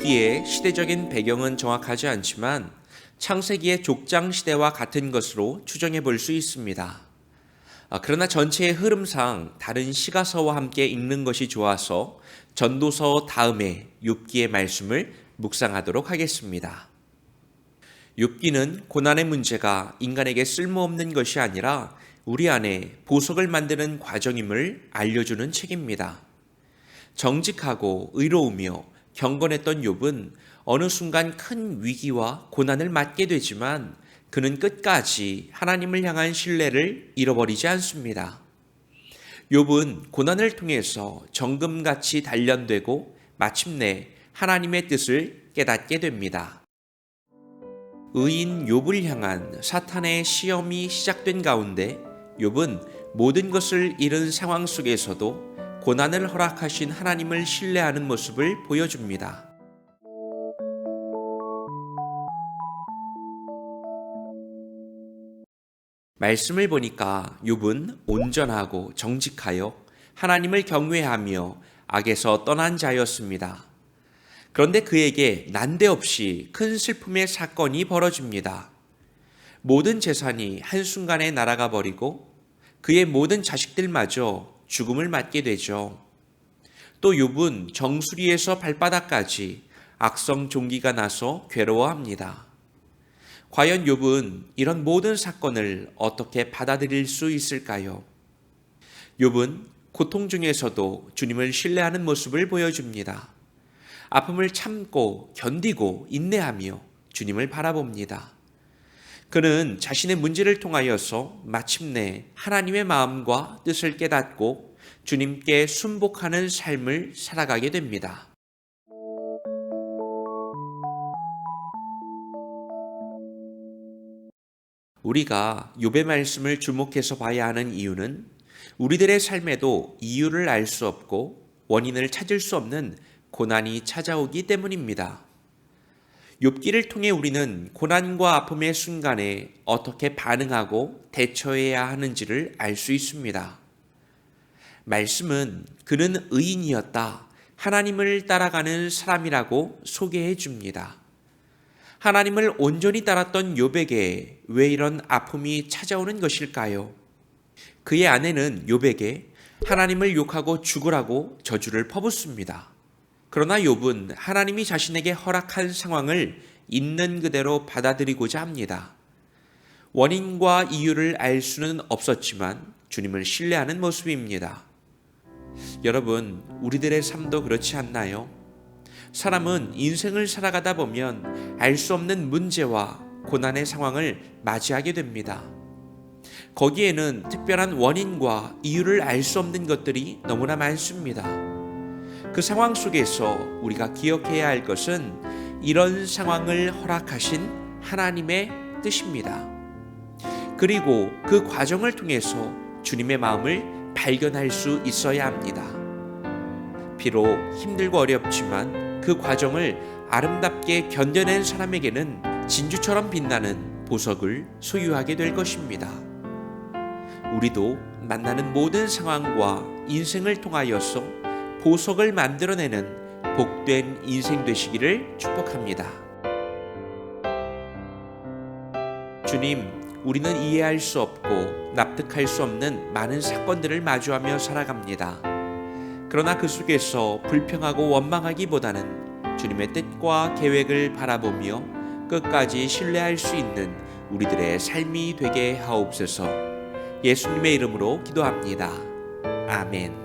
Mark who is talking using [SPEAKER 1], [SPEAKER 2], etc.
[SPEAKER 1] 욥기의 시대적인 배경은 정확하지 않지만 창세기의 족장 시대와 같은 것으로 추정해 볼 수 있습니다. 그러나 전체의 흐름상 다른 시가서와 함께 읽는 것이 좋아서 전도서 다음에 욥기의 말씀을 묵상하도록 하겠습니다. 욥기는 고난의 문제가 인간에게 쓸모없는 것이 아니라 우리 안에 보석을 만드는 과정임을 알려주는 책입니다. 정직하고 의로우며 경건했던 욥은 어느 순간 큰 위기와 고난을 맞게 되지만 그는 끝까지 하나님을 향한 신뢰를 잃어버리지 않습니다. 욥은 고난을 통해서 정금같이 단련되고 마침내 하나님의 뜻을 깨닫게 됩니다. 의인 욥을 향한 사탄의 시험이 시작된 가운데 욥은 모든 것을 잃은 상황 속에서도 고난을 허락하신 하나님을 신뢰하는 모습을 보여줍니다. 말씀을 보니까 욥은 온전하고 정직하여 하나님을 경외하며 악에서 떠난 자였습니다. 그런데 그에게 난데없이 큰 슬픔의 사건이 벌어집니다. 모든 재산이 한순간에 날아가 버리고 그의 모든 자식들마저 죽음을 맞게 되죠. 또 욥은 정수리에서 발바닥까지 악성 종기가 나서 괴로워합니다. 과연 욥은 이런 모든 사건을 어떻게 받아들일 수 있을까요? 욥은 고통 중에서도 주님을 신뢰하는 모습을 보여줍니다. 아픔을 참고 견디고 인내하며 주님을 바라봅니다. 그는 자신의 문제를 통하여서 마침내 하나님의 마음과 뜻을 깨닫고 주님께 순복하는 삶을 살아가게 됩니다. 우리가 욥의 말씀을 주목해서 봐야 하는 이유는 우리들의 삶에도 이유를 알 수 없고 원인을 찾을 수 없는 고난이 찾아오기 때문입니다. 욥기를 통해 우리는 고난과 아픔의 순간에 어떻게 반응하고 대처해야 하는지를 알 수 있습니다. 말씀은 그는 의인이었다, 하나님을 따라가는 사람이라고 소개해 줍니다. 하나님을 온전히 따랐던 욥에게 왜 이런 아픔이 찾아오는 것일까요? 그의 아내는 욥에게 하나님을 욕하고 죽으라고 저주를 퍼붓습니다. 그러나 욥은 하나님이 자신에게 허락한 상황을 있는 그대로 받아들이고자 합니다. 원인과 이유를 알 수는 없었지만 주님을 신뢰하는 모습입니다. 여러분, 우리들의 삶도 그렇지 않나요? 사람은 인생을 살아가다 보면 알 수 없는 문제와 고난의 상황을 맞이하게 됩니다. 거기에는 특별한 원인과 이유를 알 수 없는 것들이 너무나 많습니다. 그 상황 속에서 우리가 기억해야 할 것은 이런 상황을 허락하신 하나님의 뜻입니다. 그리고 그 과정을 통해서 주님의 마음을 발견할 수 있어야 합니다. 비록 힘들고 어렵지만 그 과정을 아름답게 견뎌낸 사람에게는 진주처럼 빛나는 보석을 소유하게 될 것입니다. 우리도 만나는 모든 상황과 인생을 통하여서 보석을 만들어내는 복된 인생 되시기를 축복합니다. 주님, 우리는 이해할 수 없고 납득할 수 없는 많은 사건들을 마주하며 살아갑니다. 그러나 그 속에서 불평하고 원망하기보다는 주님의 뜻과 계획을 바라보며 끝까지 신뢰할 수 있는 우리들의 삶이 되게 하옵소서. 예수님의 이름으로 기도합니다. 아멘.